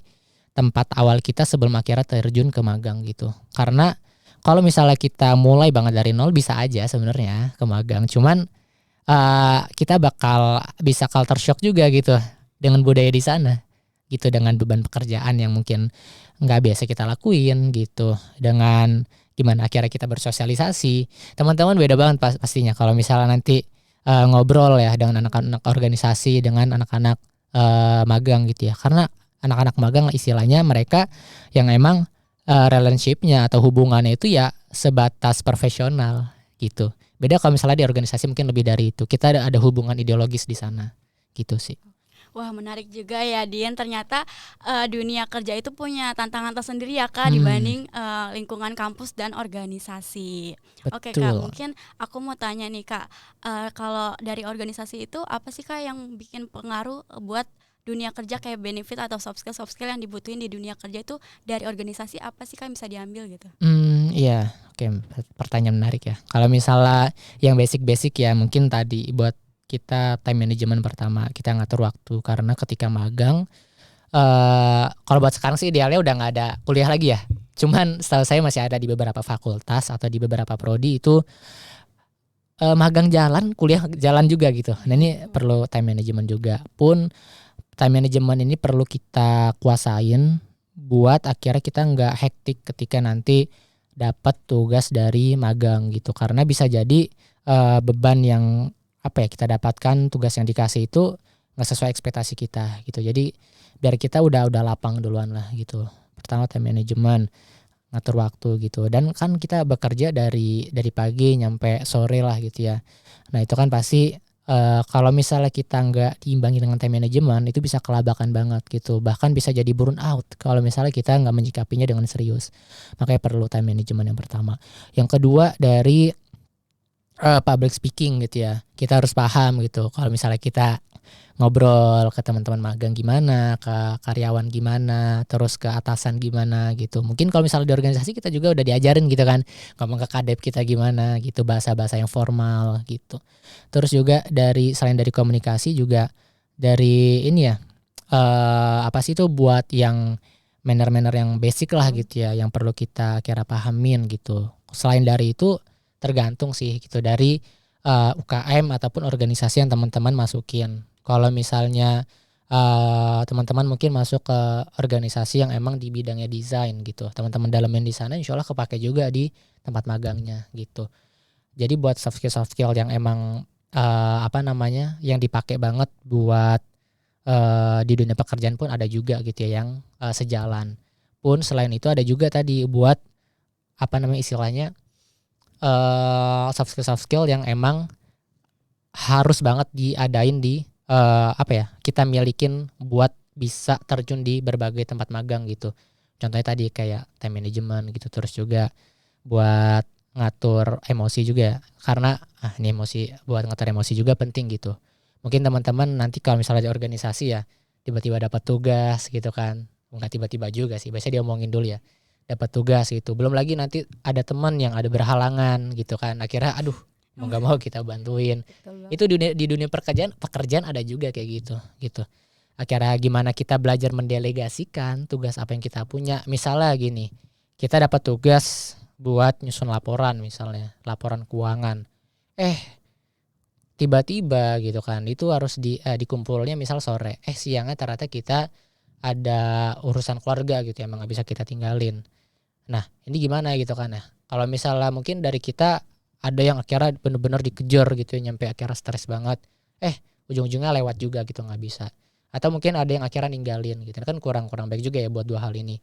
tempat awal kita sebelum akhirnya terjun ke magang gitu. Karena kalau misalnya kita mulai banget dari nol bisa aja sebenarnya ke magang. Cuman kita bakal bisa culture shock juga gitu dengan budaya di sana gitu, dengan beban pekerjaan yang mungkin nggak biasa kita lakuin gitu, dengan gimana akhirnya kita bersosialisasi. Teman-teman beda banget pastinya kalau misalnya nanti ngobrol ya dengan anak-anak organisasi, dengan anak-anak magang gitu ya, karena anak-anak magang istilahnya mereka yang emang relationship-nya atau hubungannya itu ya sebatas profesional gitu. Beda kalau misalnya di organisasi mungkin lebih dari itu. Kita ada hubungan ideologis di sana gitu sih. Wah, menarik juga ya, Dian. Ternyata dunia kerja itu punya tantangan tersendiri ya, Kak, dibanding lingkungan kampus dan organisasi. Oke, Kak, Betul. mungkin aku mau tanya nih, Kak. Kalau dari organisasi itu apa sih, Kak, yang bikin pengaruh buat dunia kerja, kayak benefit atau soft skill yang dibutuhin di dunia kerja itu dari organisasi apa sih, Kak, yang bisa diambil gitu? Iya, oke, pertanyaan menarik ya. Kalau misalnya yang basic-basic ya mungkin tadi buat kita time management pertama, kita ngatur waktu karena ketika magang kalau buat sekarang sih idealnya udah nggak ada kuliah lagi ya. Cuman setahu saya masih ada di beberapa fakultas atau di beberapa prodi itu magang jalan, kuliah jalan juga gitu. Nah ini perlu time management juga. Pun time management ini perlu kita kuasain buat akhirnya kita nggak hektik ketika nanti dapat tugas dari magang gitu, karena bisa jadi beban yang apa ya kita dapatkan, tugas yang dikasih itu nggak sesuai ekspektasi kita gitu. Jadi biar kita udah lapang duluan lah gitu. Pertama time management, ngatur waktu gitu, dan kan kita bekerja dari pagi nyampe sore lah gitu ya. Nah itu kan pasti kalau misalnya kita nggak diimbangi dengan time management itu bisa kelabakan banget gitu, bahkan bisa jadi burn out kalau misalnya kita nggak menyikapinya dengan serius. Makanya perlu time management yang pertama. Yang kedua dari public speaking gitu ya, kita harus paham gitu kalau misalnya kita ngobrol ke teman-teman magang gimana, ke karyawan gimana, terus ke atasan gimana gitu. Mungkin kalau misalnya di organisasi kita juga udah diajarin gitu kan, ngomong ke kadep kita gimana gitu, bahasa-bahasa yang formal gitu. Terus juga selain dari komunikasi juga dari ini ya, apa sih itu buat yang manner-manner yang basic lah gitu ya, yang perlu kita kira pahamin gitu. Selain dari itu tergantung sih gitu dari UKM ataupun organisasi yang teman-teman masukin. Kalau misalnya teman-teman mungkin masuk ke organisasi yang emang di bidangnya desain gitu, teman-teman dalamin di sana insya Allah kepake juga di tempat magangnya gitu. Jadi buat soft skill yang emang apa namanya yang dipakai banget buat di dunia pekerjaan pun ada juga gitu ya yang sejalan. Pun selain itu ada juga tadi buat apa namanya istilahnya soft skill yang emang harus banget diadain di apa ya kita milikin buat bisa terjun di berbagai tempat magang gitu. Contohnya tadi kayak time management gitu, terus juga buat ngatur emosi juga, karena ini buat ngatur emosi juga penting gitu. Mungkin teman-teman nanti kalau misalnya di organisasi ya tiba-tiba dapat tugas gitu kan, nggak tiba-tiba juga sih, biasanya diomongin dulu ya, dapat tugas gitu, belum lagi nanti ada teman yang ada berhalangan gitu kan, akhirnya aduh mau nggak mau kita bantuin. Itu di dunia pekerjaan ada juga kayak gitu. Akhirnya gimana kita belajar mendelegasikan tugas apa yang kita punya. Misalnya gini, kita dapat tugas buat nyusun laporan, misalnya laporan keuangan. Tiba-tiba gitu kan, itu harus dikumpulnya misal sore. Siangnya ternyata kita ada urusan keluarga gitu ya, emang nggak bisa kita tinggalin. Nah ini gimana gitu kan ya. Kalau misalnya mungkin dari kita ada yang akhirnya bener-bener dikejar gitu ya, nyampe akhirnya stres banget. Ujung-ujungnya lewat juga gitu, nggak bisa. Atau mungkin ada yang akhirnya ninggalin gitu kan, kurang baik juga ya buat dua hal ini.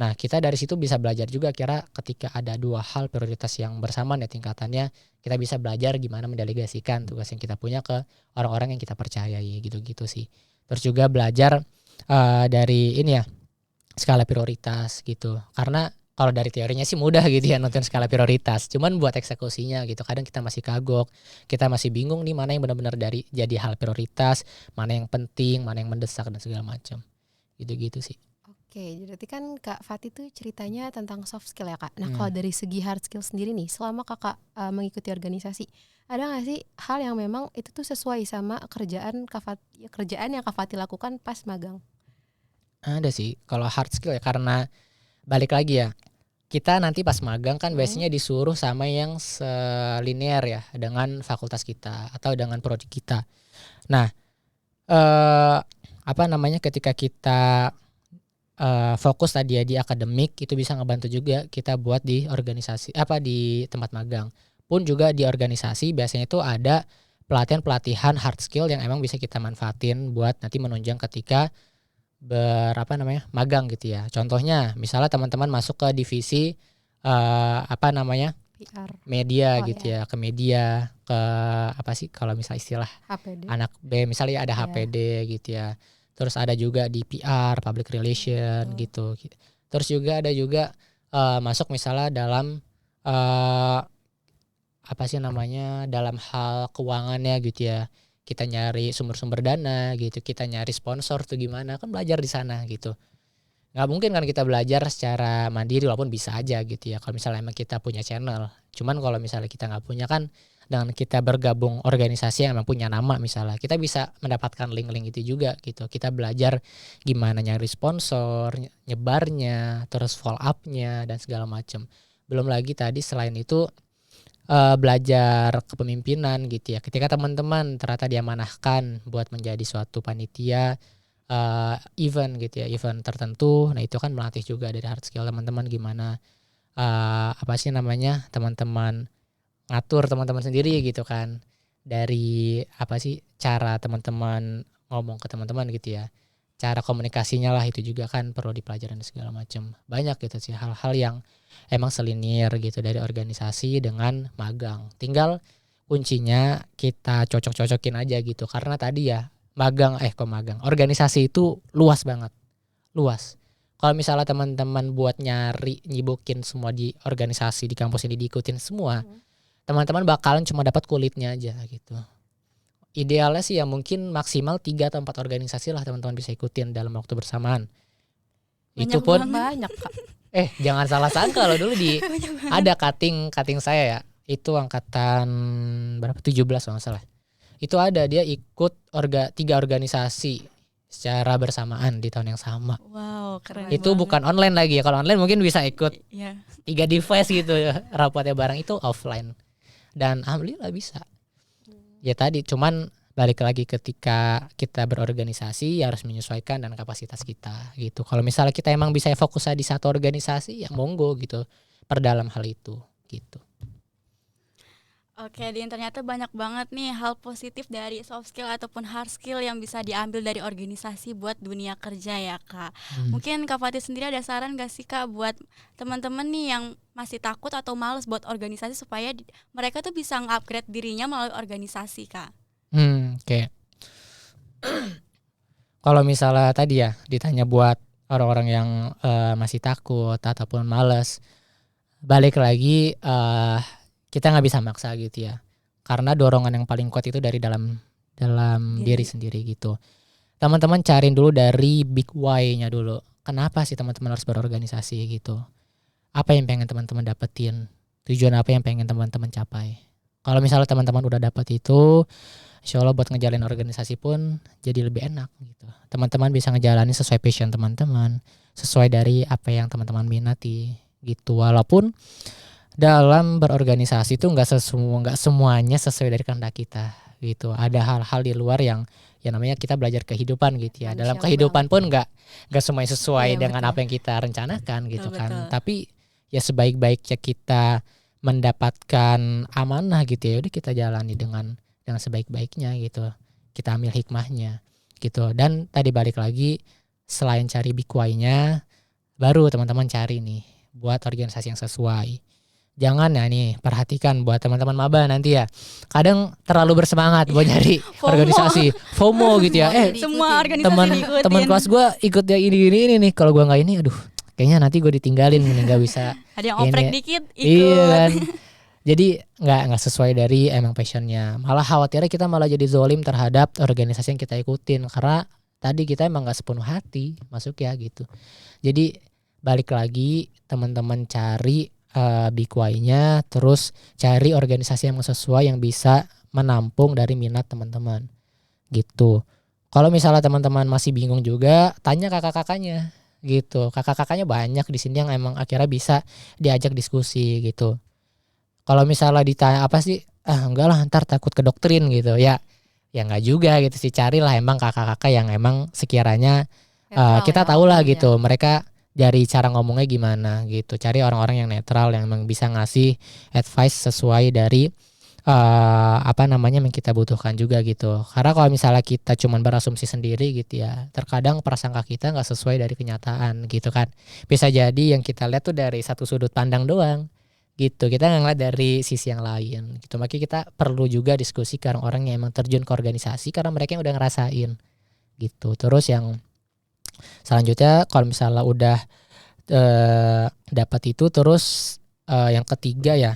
Nah kita dari situ bisa belajar juga kira ketika ada dua hal prioritas yang bersamaan ya tingkatannya, kita bisa belajar gimana mendelegasikan tugas yang kita punya ke orang-orang yang kita percayai gitu-gitu sih. Terus juga belajar dari ini ya skala prioritas gitu, karena kalau dari teorinya sih mudah gitu ya nonton skala prioritas, cuman buat eksekusinya gitu kadang kita masih kagok, kita masih bingung nih mana yang benar-benar jadi hal prioritas, mana yang penting, mana yang mendesak dan segala macam gitu-gitu sih. Oke, berarti kan Kak Fatih tuh ceritanya tentang soft skill ya Kak. Nah Hmm. kalau dari segi hard skill sendiri nih, selama Kakak mengikuti organisasi, ada nggak sih hal yang memang itu tuh sesuai sama kerjaan kerjaan yang Kak Fatih lakukan pas magang? Ada sih kalau hard skill ya, karena balik lagi ya, kita nanti pas magang kan biasanya disuruh sama yang selinier ya dengan fakultas kita atau dengan prodi kita. Nah, apa namanya, ketika kita fokus tadi ya di akademik, itu bisa ngebantu juga kita buat di organisasi di tempat magang. Pun juga di organisasi biasanya itu ada pelatihan hard skill yang emang bisa kita manfaatin buat nanti menunjang ketika magang gitu ya. Contohnya misalnya teman-teman masuk ke divisi PR, media Oh, gitu ya, ke media, ke apa sih kalau misalnya istilah HPD. anak B misalnya ada Iya. HPD gitu ya. Terus ada juga di PR, public relation gitu. Terus juga ada juga masuk misalnya dalam dalam hal keuangannya gitu ya. Kita nyari sumber-sumber dana gitu, kita nyari sponsor tuh gimana, kan belajar di sana gitu. Nggak mungkin kan kita belajar secara mandiri, walaupun bisa aja gitu ya kalau misalnya emang kita punya channel. Cuman kalau misalnya kita nggak punya kan, dengan kita bergabung organisasi yang emang punya nama misalnya, kita bisa mendapatkan link-link itu juga gitu. Kita belajar gimana nyari sponsor, nyebarnya, terus follow up-nya dan segala macam. Belum lagi tadi selain itu belajar kepemimpinan gitu ya. Ketika teman-teman ternyata diamanahkan buat menjadi suatu panitia event gitu ya, event tertentu, nah itu kan melatih juga dari hard skill teman-teman gimana teman-teman ngatur teman-teman sendiri gitu kan, dari cara teman-teman ngomong ke teman-teman gitu ya, cara komunikasinya lah itu juga kan perlu dipelajarin segala macam. Banyak gitu sih hal-hal yang emang selinir gitu dari organisasi dengan magang. Tinggal kuncinya kita cocok-cocokin aja gitu, karena tadi ya organisasi itu luas banget, luas. Kalau misalnya teman-teman buat nyibukin semua di organisasi di kampus ini diikutin semua, teman-teman bakalan cuma dapat kulitnya aja gitu. Idealnya sih ya mungkin maksimal 3 atau 4 organisasi lah teman-teman bisa ikutin dalam waktu bersamaan. Itu pun Banyak Kak. jangan salah sangka kalau dulu ada cutting saya ya, itu angkatan berapa, 17 kalau nggak salah. Itu ada dia ikut 3 organisasi secara bersamaan di tahun yang sama. Wow, keren. Itu bukan online lagi ya. Kalau online mungkin bisa ikut Iya. 3 device gitu ya, rapatnya bareng. Itu offline. Dan alhamdulillah bisa. Ya tadi cuman balik lagi ketika kita berorganisasi ya harus menyesuaikan dengan kapasitas kita gitu. Kalau misalnya kita emang bisa fokus di satu organisasi ya monggo gitu, perdalam hal itu gitu. Oke, di internet tuh banyak banget nih hal positif dari soft skill ataupun hard skill yang bisa diambil dari organisasi buat dunia kerja ya Kak. Mungkin Kak Fatih sendiri ada saran gak sih Kak buat teman-teman nih yang masih takut atau males buat organisasi supaya mereka tuh bisa nge-upgrade dirinya melalui organisasi Kak? Oke. Kalau misalnya tadi ya ditanya buat orang-orang yang masih takut ataupun males, balik lagi kita nggak bisa maksa gitu ya, karena dorongan yang paling kuat itu dari dalam diri sendiri gitu. Teman-teman cariin dulu dari big why-nya dulu. Kenapa sih teman-teman harus berorganisasi gitu? Apa yang pengen teman-teman dapetin? Tujuan apa yang pengen teman-teman capai? Kalau misalnya teman-teman udah dapet itu, insya Allah buat ngejalin organisasi pun jadi lebih enak gitu. Teman-teman bisa ngejalanin sesuai passion teman-teman, sesuai dari apa yang teman-teman minati gitu. Walaupun dalam berorganisasi itu nggak semuanya sesuai dari kehendak kita gitu. Ada hal-hal di luar yang ya namanya kita belajar kehidupan gitu ya. Dalam kehidupan pun nggak semuanya sesuai dengan apa yang kita rencanakan gitu kan. Tapi ya sebaik-baiknya kita mendapatkan amanah gitu ya, udah kita jalani dengan sebaik-baiknya gitu. Kita ambil hikmahnya gitu. Dan tadi balik lagi, selain cari big why-nya, baru teman-teman cari nih buat organisasi yang sesuai. Jangan ya nih, perhatikan buat teman-teman maba nanti ya, kadang terlalu bersemangat buat nyari organisasi, FOMO gitu ya. Semua organisasi diikutin. Teman kelas gue ikut yang ini nih, kalau gue nggak ini, aduh, kayaknya nanti gue ditinggalin, nggak bisa. Ada yang oprek dikit ikut. Iya kan. Jadi nggak sesuai dari emang passionnya. Malah khawatirnya kita malah jadi zolim terhadap organisasi yang kita ikutin, karena tadi kita emang nggak sepenuh hati masuk ya gitu. Jadi balik lagi teman-teman cari big why-nya, terus cari organisasi yang sesuai yang bisa menampung dari minat teman-teman gitu. Kalau misalnya teman-teman masih bingung juga, tanya kakak-kakaknya gitu. Kakak-kakaknya banyak di sini yang emang akhirnya bisa diajak diskusi gitu. Kalau misalnya ditanya apa sih, enggak lah ntar takut kedoktrin gitu ya. Ya enggak juga gitu sih, carilah emang kakak-kakak yang emang sekiranya Netral kita ya tahu lah ngomongnya. gitu mereka dari cara ngomongnya gimana gitu. Cari orang-orang yang netral yang emang bisa ngasih advice sesuai dari apa namanya yang kita butuhkan juga gitu. Karena kalau misalnya kita cuman berasumsi sendiri gitu ya, terkadang prasangka kita nggak sesuai dari kenyataan gitu kan. Bisa jadi yang kita lihat tuh dari satu sudut pandang doang gitu. Kita nggak ngeliat dari sisi yang lain gitu. Makanya kita perlu juga diskusi ke orang-orang yang emang terjun ke organisasi karena mereka yang udah ngerasain gitu. Terus yang selanjutnya kalau misalnya udah dapat itu, terus yang ketiga ya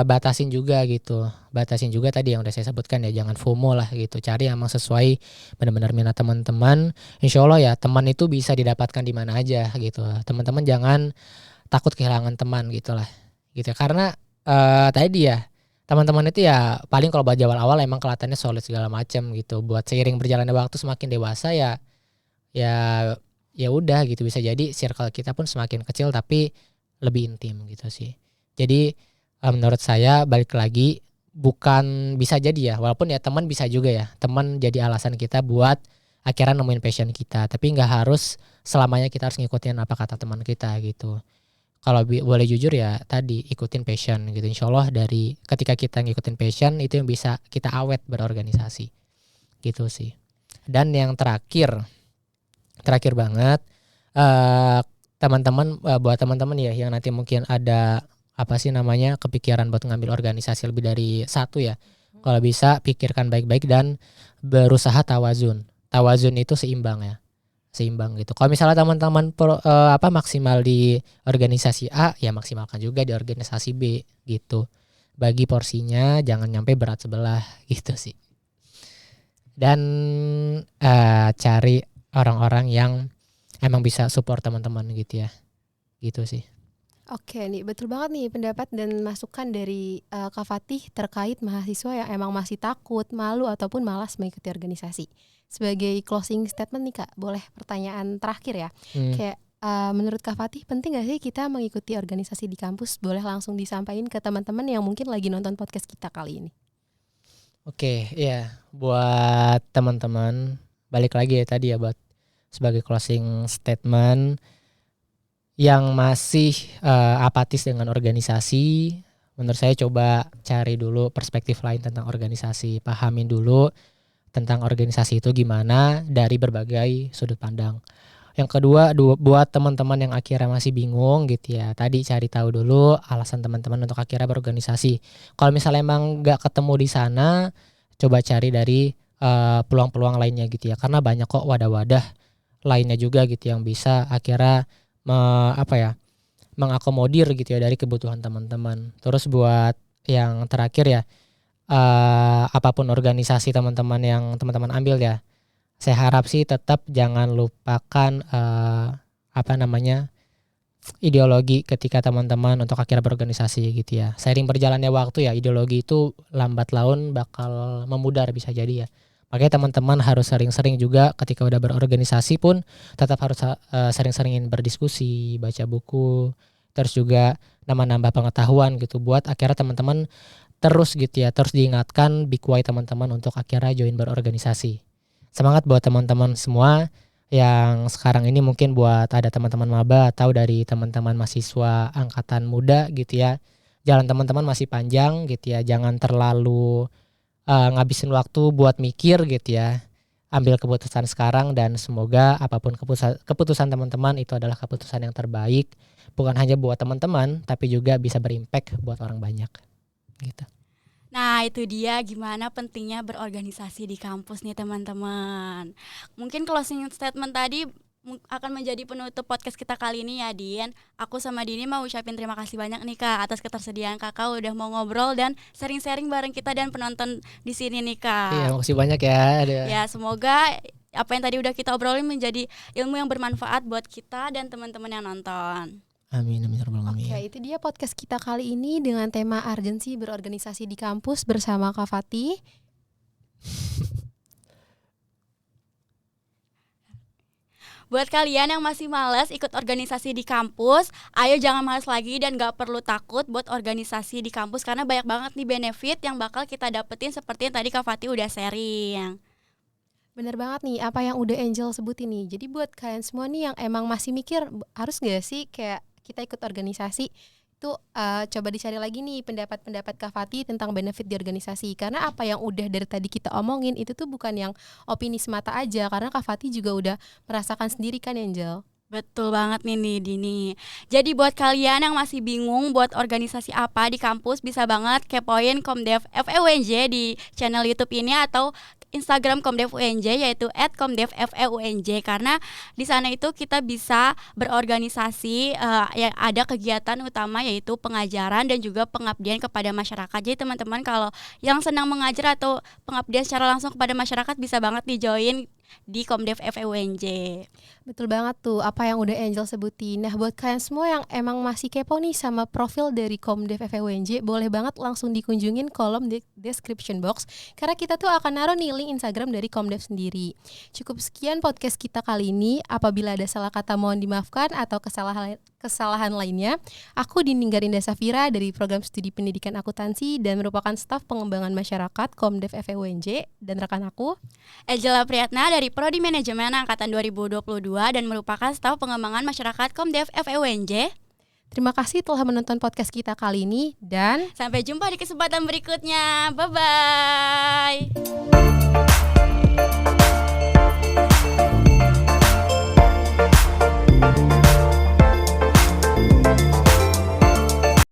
batasin juga gitu. Batasin juga tadi yang udah saya sebutkan ya, jangan FOMO lah gitu. Cari yang emang sesuai benar-benar minat teman-teman. Insya Allah ya teman itu bisa didapatkan di mana aja gitu. Teman-teman jangan takut kehilangan teman gitu lah gitu. Karena tadi ya teman-teman itu ya paling kalau buat awal-awal emang kelihatannya solid segala macam gitu. Buat seiring berjalannya waktu semakin dewasa ya ya ya udah gitu, bisa jadi circle kita pun semakin kecil tapi lebih intim gitu sih. Jadi menurut saya balik lagi bukan, bisa jadi ya walaupun ya teman bisa juga ya teman jadi alasan kita buat akhirnya nemuin passion kita, tapi nggak harus selamanya kita harus ngikutin apa kata teman kita gitu. Kalau boleh jujur ya tadi ikutin passion gitu. Insya Allah dari ketika kita ngikutin passion itu yang bisa kita awet berorganisasi gitu sih. Dan yang terakhir banget, teman-teman buat teman-teman ya yang nanti mungkin ada apa sih namanya kepikiran buat ngambil organisasi lebih dari satu ya, kalau bisa pikirkan baik-baik dan berusaha tawazun. Tawazun itu seimbang ya, seimbang gitu. Kalau misalnya teman-teman maksimal di organisasi A ya maksimalkan juga di organisasi B gitu. Bagi porsinya jangan nyampe berat sebelah gitu sih. Dan cari orang-orang yang emang bisa support teman-teman gitu ya. Gitu sih. Oke nih, betul banget nih pendapat dan masukan dari Kak Fatih terkait mahasiswa yang emang masih takut, malu ataupun malas mengikuti organisasi. Sebagai closing statement nih Kak, boleh pertanyaan terakhir ya. Kayak menurut Kak Fatih penting gak sih kita mengikuti organisasi di kampus? Boleh langsung disampaikan ke teman-teman yang mungkin lagi nonton podcast kita kali ini. Oke, ya buat teman-teman balik lagi ya tadi ya buat sebagai closing statement yang masih apatis dengan organisasi, menurut saya coba cari dulu perspektif lain tentang organisasi, pahamin dulu tentang organisasi itu gimana dari berbagai sudut pandang. Yang kedua, buat teman-teman yang akhirnya masih bingung gitu ya, tadi cari tahu dulu alasan teman-teman untuk akhirnya berorganisasi. Kalau misalnya emang nggak ketemu di sana, coba cari dari peluang-peluang lainnya gitu ya, karena banyak kok wadah-wadah lainnya juga gitu yang bisa akhirnya mengakomodir gitu ya dari kebutuhan teman-teman. Terus buat yang terakhir ya, apapun organisasi teman-teman yang teman-teman ambil ya, saya harap sih tetap jangan lupakan ideologi ketika teman-teman untuk akhirnya berorganisasi gitu ya. Seiring berjalannya waktu ya ideologi itu lambat laun bakal memudar bisa jadi ya. Makanya teman-teman harus sering-sering juga ketika udah berorganisasi pun tetap harus sering-seringin berdiskusi, baca buku, terus juga nambah-nambah pengetahuan gitu buat akhirnya teman-teman terus gitu ya, terus diingatkan big why teman-teman untuk akhirnya join berorganisasi. Semangat buat teman-teman semua yang sekarang ini mungkin buat ada teman-teman maba atau dari teman-teman mahasiswa angkatan muda gitu ya. Jalan teman-teman masih panjang gitu ya, jangan terlalu ngabisin waktu buat mikir gitu ya. Ambil keputusan sekarang dan semoga apapun keputusan teman-teman itu adalah keputusan yang terbaik, bukan hanya buat teman-teman tapi juga bisa berimpact buat orang banyak gitu. Nah itu dia gimana pentingnya berorganisasi di kampus nih teman-teman. Mungkin closing statement tadi akan menjadi penutup podcast kita kali ini ya Din. Aku sama Dini mau ucapin terima kasih banyak nih Kak atas ketersediaan Kakak udah mau ngobrol dan sharing-sharing bareng kita dan penonton di sini nih Kak. Iya, makasih banyak ya. Ya semoga apa yang tadi udah kita obrolin menjadi ilmu yang bermanfaat buat kita dan teman-teman yang nonton. Amin amin ya rabbal alamin. Oke, itu dia podcast kita kali ini dengan tema urgensi berorganisasi di kampus bersama Kak Fatih. Buat kalian yang masih malas ikut organisasi di kampus, ayo jangan malas lagi dan gak perlu takut buat organisasi di kampus karena banyak banget nih benefit yang bakal kita dapetin seperti yang tadi Kak Fatih udah sharing. Bener banget nih apa yang udah Angel sebutin nih. Jadi buat kalian semua nih yang emang masih mikir harus gak sih kayak kita ikut organisasi, itu coba dicari lagi nih pendapat-pendapat Kak Fatih tentang benefit di organisasi. Karena apa yang udah dari tadi kita omongin itu tuh bukan yang opini semata aja, karena Kak Fatih juga udah merasakan sendiri kan Angel. Betul banget nih Dini. Jadi buat kalian yang masih bingung buat organisasi apa di kampus, bisa banget kepoin Komdev FEUNJ di channel YouTube ini atau Instagram Komdev UNJ yaitu @komdevfeunj, karena di sana itu kita bisa berorganisasi, yang ada kegiatan utama yaitu pengajaran dan juga pengabdian kepada masyarakat. Jadi teman-teman kalau yang senang mengajar atau pengabdian secara langsung kepada masyarakat bisa banget di-join di Komdev FEUNJ. Betul banget tuh apa yang udah Angel sebutin. Nah buat kalian semua yang emang masih kepo nih sama profil dari Komdev FEUNJ, boleh banget langsung dikunjungin kolom description box, karena kita tuh akan naruh nih link Instagram dari Komdev sendiri. Cukup sekian podcast kita kali ini. Apabila ada salah kata mohon dimaafkan atau kesalahan lainnya. Aku Dininggarinda Safira dari Program Studi Pendidikan Akuntansi dan merupakan staf pengembangan masyarakat Komdev FEUNJ, dan rekan aku Angela Priyatna dari Prodi Manajemen Angkatan 2022 dan merupakan staf pengembangan masyarakat Komdev FEUNJ. Terima kasih telah menonton podcast kita kali ini dan Sampai jumpa di kesempatan berikutnya. Bye-bye.